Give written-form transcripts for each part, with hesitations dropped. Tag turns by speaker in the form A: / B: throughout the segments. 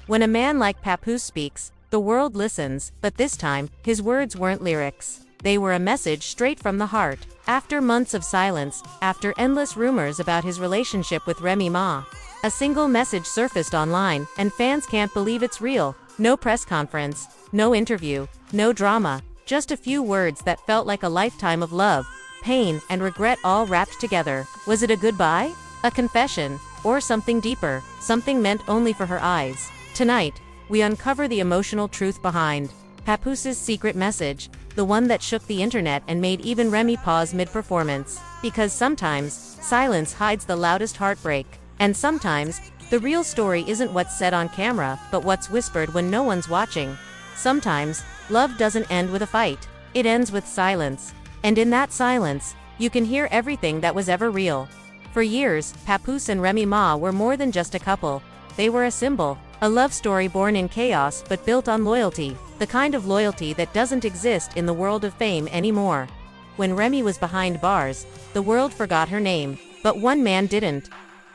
A: When a man like Papoose speaks, the world listens, but this time, his words weren't lyrics. They were a message straight from the heart. After months of silence, after endless rumors about his relationship with Remy Ma, a single message surfaced online, and fans can't believe it's real. No press conference, no interview, no drama, just a few words that felt like a lifetime of love, pain, and regret all wrapped together. Was it a goodbye? A confession? Or something deeper, something meant only for her eyes? Tonight, we uncover the emotional truth behind Papoose's secret message, the one that shook the internet and made even Remy pause mid-performance. Because sometimes, silence hides the loudest heartbreak. And sometimes, the real story isn't what's said on camera, but what's whispered when no one's watching. Sometimes, love doesn't end with a fight. It ends with silence. And in that silence, you can hear everything that was ever real. For years, Papoose and Remy Ma were more than just a couple. They were a symbol, a love story born in chaos but built on loyalty, the kind of loyalty that doesn't exist in the world of fame anymore. When Remy was behind bars, the world forgot her name, but one man didn't.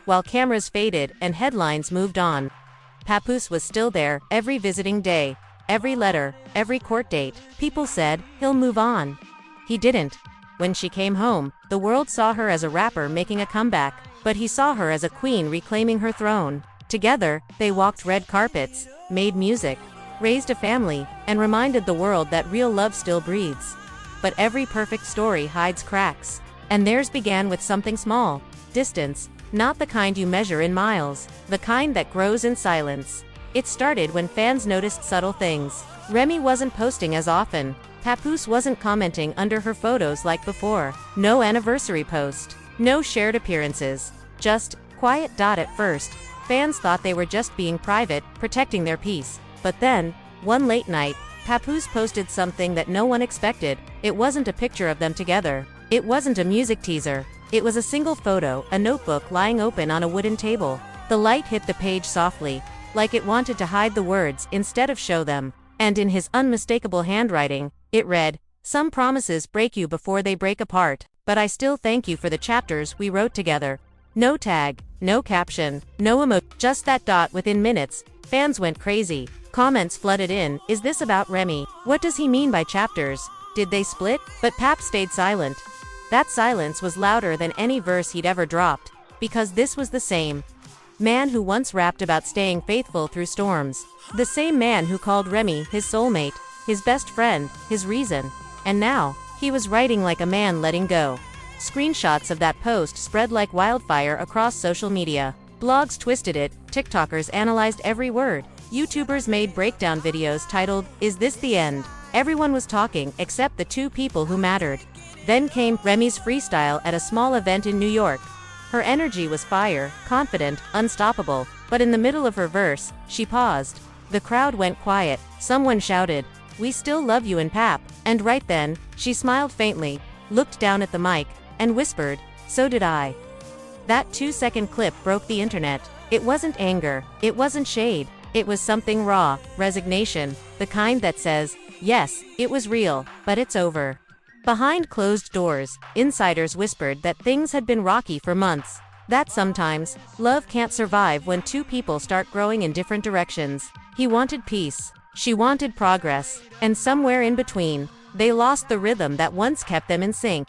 A: While cameras faded and headlines moved on, Papoose was still there, every visiting day, every letter, every court date. People said, he'll move on. He didn't. When she came home, the world saw her as a rapper making a comeback, but he saw her as a queen reclaiming her throne. Together, they walked red carpets, made music, raised a family, and reminded the world that real love still breathes. But every perfect story hides cracks. And theirs began with something small. Distance. Not the kind you measure in miles. The kind that grows in silence. It started when fans noticed subtle things. Remy wasn't posting as often. Papoose wasn't commenting under her photos like before. No anniversary post. No shared appearances. Just, quiet. At first, fans thought they were just being private, protecting their peace. But then, one late night, Papoose posted something that no one expected. It wasn't a picture of them together. It wasn't a music teaser. It was a single photo, a notebook lying open on a wooden table. The light hit the page softly, like it wanted to hide the words instead of show them. And in his unmistakable handwriting, it read, "Some promises break you before they break apart, but I still thank you for the chapters we wrote together." No tag, no caption, no emoji, just that dot. Within minutes, fans went crazy. Comments flooded in. Is this about Remy? What does he mean by chapters? Did they split? But Pap stayed silent. That silence was louder than any verse he'd ever dropped, because this was the same man who once rapped about staying faithful through storms. The same man who called Remy his soulmate, his best friend, his reason. And now, he was writing like a man letting go. Screenshots of that post spread like wildfire across social media. Blogs twisted it, TikTokers analyzed every word. YouTubers made breakdown videos titled, "Is This the End?" Everyone was talking, except the two people who mattered. Then came Remy's freestyle at a small event in New York. Her energy was fire, confident, unstoppable, but in the middle of her verse, she paused. The crowd went quiet. Someone shouted, "We still love you in Pap." And right then, she smiled faintly, looked down at the mic, and whispered, "So did I." That 2-second clip broke the internet. It wasn't anger, it wasn't shade, it was something raw, resignation, the kind that says, yes, it was real, but it's over. Behind closed doors, insiders whispered that things had been rocky for months. That sometimes, love can't survive when two people start growing in different directions. He wanted peace, she wanted progress, and somewhere in between, they lost the rhythm that once kept them in sync.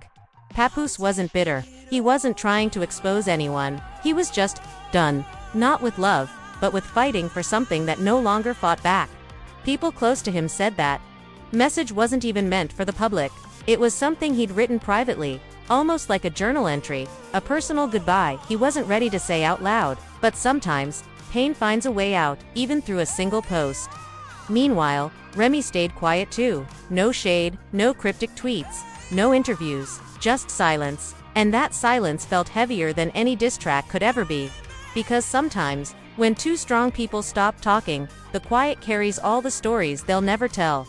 A: Papoose wasn't bitter. He wasn't trying to expose anyone. He was just done. Not with love, but with fighting for something that no longer fought back. People close to him said that message wasn't even meant for the public. It was something he'd written privately, almost like a journal entry, a personal goodbye he wasn't ready to say out loud. But sometimes, pain finds a way out, even through a single post. Meanwhile, Remy stayed quiet too. No shade, no cryptic tweets, no interviews, just silence. And that silence felt heavier than any diss track could ever be. Because sometimes, when two strong people stop talking, the quiet carries all the stories they'll never tell.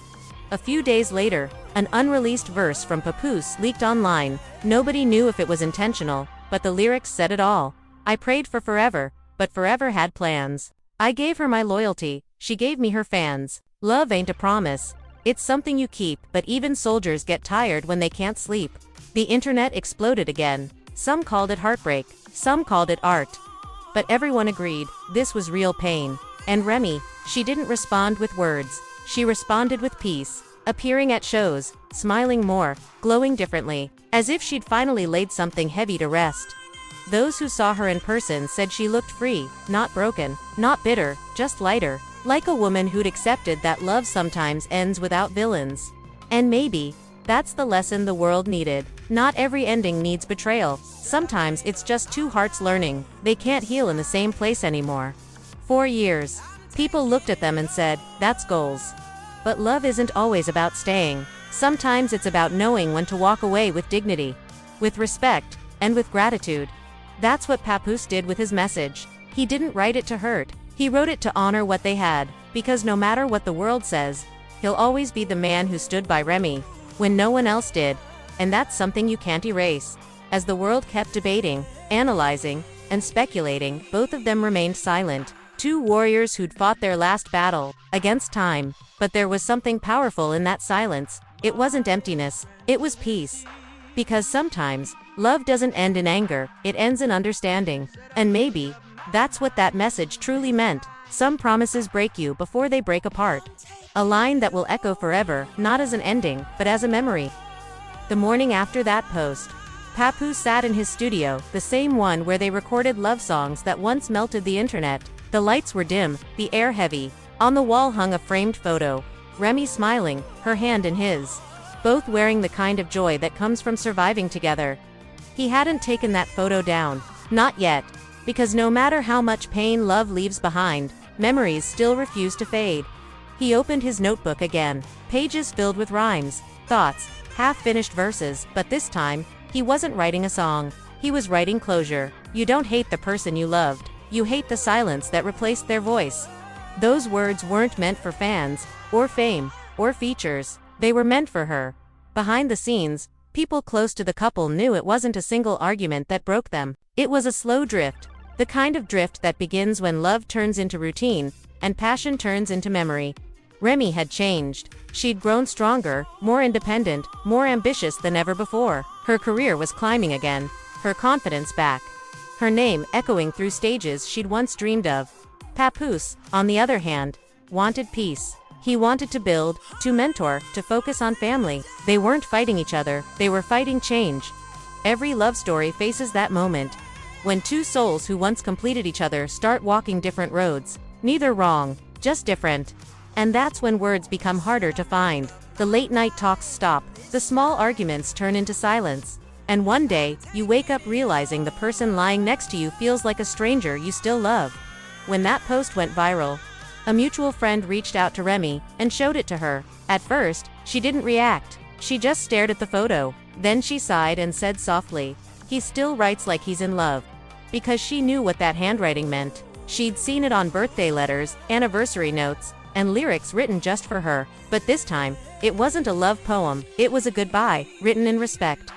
A: A few days later, an unreleased verse from Papoose leaked online. Nobody knew if it was intentional, but the lyrics said it all. "I prayed for forever, but forever had plans. I gave her my loyalty, she gave me her fans. Love ain't a promise, it's something you keep, but even soldiers get tired when they can't sleep." The internet exploded again. Some called it heartbreak, some called it art. But everyone agreed, this was real pain. And Remy, She didn't respond with words. She responded with peace, appearing at shows, smiling more, glowing differently, as if she'd finally laid something heavy to rest. Those who saw her in person said she looked free, not broken, not bitter, just lighter, like a woman who'd accepted that love sometimes ends without villains. And maybe that's the lesson the world needed. Not every ending needs betrayal. Sometimes it's just two hearts learning they can't heal in the same place anymore. 4 years. People looked at them and said, that's goals. But love isn't always about staying. Sometimes it's about knowing when to walk away with dignity, with respect, and with gratitude. That's what Papoose did with his message. He didn't write it to hurt. He wrote it to honor what they had, because no matter what the world says, he'll always be the man who stood by Remy when no one else did. And that's something you can't erase. As the world kept debating, analyzing, and speculating, both of them remained silent. Two warriors who'd fought their last battle against time. But there was something powerful in that silence. It wasn't emptiness, it was peace. Because sometimes, love doesn't end in anger, it ends in understanding. And maybe that's what that message truly meant. Some promises break you before they break apart. A line that will echo forever, not as an ending, but as a memory. The morning after that post, Papoose sat in his studio, the same one where they recorded love songs that once melted the internet. The lights were dim, the air heavy. On the wall hung a framed photo. Remy smiling, her hand in his. Both wearing the kind of joy that comes from surviving together. He hadn't taken that photo down. Not yet. Because no matter how much pain love leaves behind, memories still refuse to fade. He opened his notebook again. Pages filled with rhymes, thoughts, half-finished verses, but this time, he wasn't writing a song. He was writing closure. You don't hate the person you loved. You hate the silence that replaced their voice. Those words weren't meant for fans, or fame, or features. They were meant for her. Behind the scenes, people close to the couple knew it wasn't a single argument that broke them. It was a slow drift. The kind of drift that begins when love turns into routine, and passion turns into memory. Remy had changed. She'd grown stronger, more independent, more ambitious than ever before. Her career was climbing again. Her confidence back. Her name echoing through stages she'd once dreamed of. Papoose, on the other hand, wanted peace. He wanted to build, to mentor, to focus on family. They weren't fighting each other, they were fighting change. Every love story faces that moment. When two souls who once completed each other start walking different roads. Neither wrong, just different. And that's when words become harder to find. The late-night talks stop. The small arguments turn into silence. And one day, you wake up realizing the person lying next to you feels like a stranger you still love. When that post went viral, a mutual friend reached out to Remy and showed it to her. At first, she didn't react. She just stared at the photo. Then she sighed and said softly, "He still writes like he's in love." Because she knew what that handwriting meant. She'd seen it on birthday letters, anniversary notes, and lyrics written just for her. But this time, it wasn't a love poem, it was a goodbye, written in respect.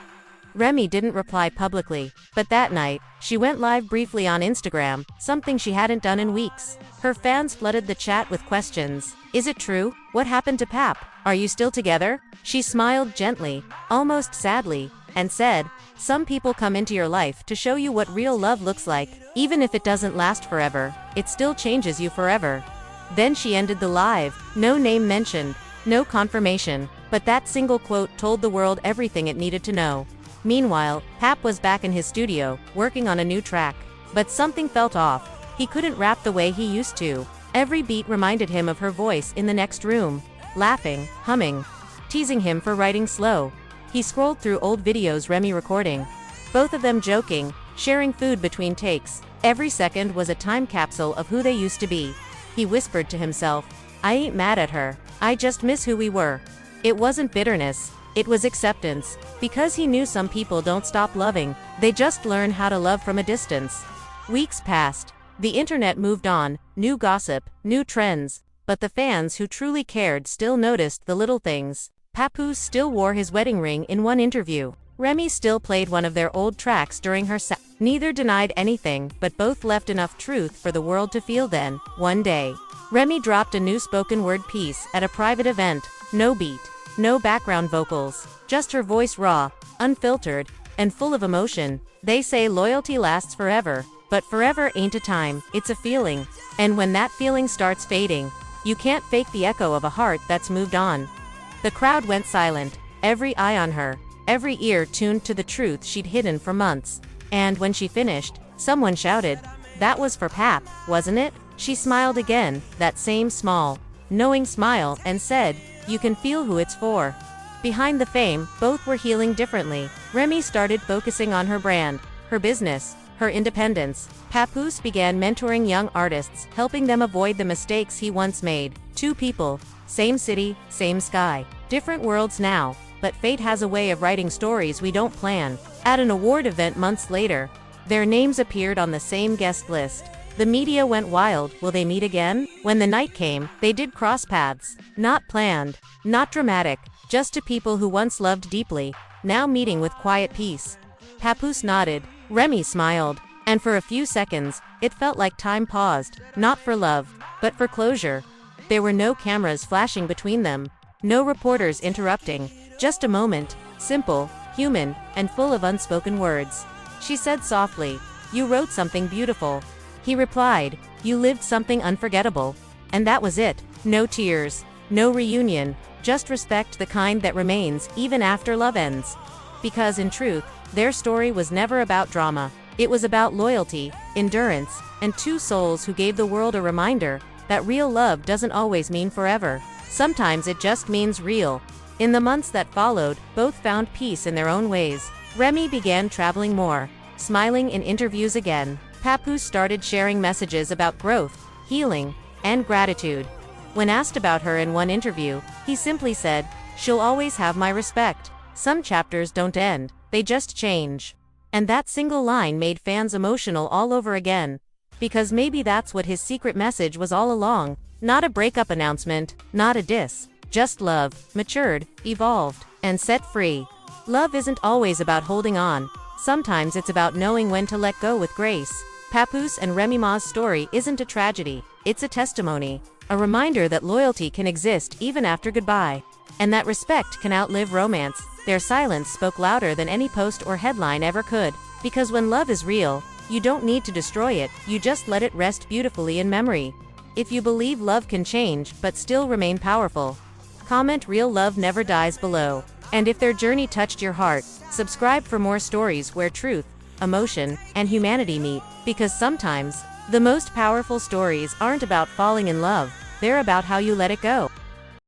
A: Remy didn't reply publicly, but that night, she went live briefly on Instagram, something she hadn't done in weeks. Her fans flooded the chat with questions. Is it true? What happened to Pap? Are you still together? She smiled gently, almost sadly, and said, "Some people come into your life to show you what real love looks like. Even if it doesn't last forever, it still changes you forever." Then she ended the live, no name mentioned, no confirmation, but that single quote told the world everything it needed to know. Meanwhile, Pap was back in his studio, working on a new track. But something felt off. He couldn't rap the way he used to. Every beat reminded him of her voice in the next room, laughing, humming, teasing him for writing slow. He scrolled through old videos Remy recording. Both of them joking, sharing food between takes. Every second was a time capsule of who they used to be. He whispered to himself, "I ain't mad at her. I just miss who we were." It wasn't bitterness. It was acceptance. Because he knew some people don't stop loving, they just learn how to love from a distance. Weeks passed. The internet moved on, new gossip, new trends. But the fans who truly cared still noticed the little things. Papoose still wore his wedding ring in one interview. Remy still played one of their old tracks during her set. Neither denied anything, but both left enough truth for the world to feel then. One day, Remy dropped a new spoken word piece at a private event. No beat. No background vocals, just her voice raw, unfiltered, and full of emotion. They say loyalty lasts forever. But forever ain't a time, it's a feeling. And when that feeling starts fading, you can't fake the echo of a heart that's moved on. The crowd went silent, every eye on her, every ear tuned to the truth she'd hidden for months. And when she finished, someone shouted, "That was for Pap, wasn't it?" She smiled again, that same small, knowing smile, and said, "You can feel who it's for." Behind the fame, both were healing differently. Remy started focusing on her brand, her business, her independence. Papoose began mentoring young artists, helping them avoid the mistakes he once made. Two people, same city, same sky. Different worlds now, but fate has a way of writing stories we don't plan. At an award event months later, their names appeared on the same guest list. The media went wild. Will they meet again? When the night came, they did cross paths. Not planned, not dramatic, just two people who once loved deeply, now meeting with quiet peace. Papoose nodded, Remy smiled, and for a few seconds, it felt like time paused, not for love, but for closure. There were no cameras flashing between them, no reporters interrupting, just a moment, simple, human, and full of unspoken words. She said softly, "You wrote something beautiful." He replied, "You lived something unforgettable." And that was it. No tears, no reunion, just respect, the kind that remains even after love ends. Because in truth, their story was never about drama. It was about loyalty, endurance, and two souls who gave the world a reminder that real love doesn't always mean forever. Sometimes it just means real. In the months that followed, both found peace in their own ways. Remy began traveling more, smiling in interviews again. Papoose started sharing messages about growth, healing, and gratitude. When asked about her in one interview, he simply said, "She'll always have my respect." Some chapters don't end, they just change. And that single line made fans emotional all over again. Because maybe that's what his secret message was all along. Not a breakup announcement, not a diss. Just love, matured, evolved, and set free. Love isn't always about holding on. Sometimes it's about knowing when to let go with grace. Papoose and Remy Ma's story isn't a tragedy, it's a testimony. A reminder that loyalty can exist even after goodbye. And that respect can outlive romance. Their silence spoke louder than any post or headline ever could. Because when love is real, you don't need to destroy it, you just let it rest beautifully in memory. If you believe love can change, but still remain powerful, comment "Real love never dies" below. And if their journey touched your heart, subscribe for more stories where truth, emotion, and humanity meet. Because sometimes, the most powerful stories aren't about falling in love, they're about how you let it go.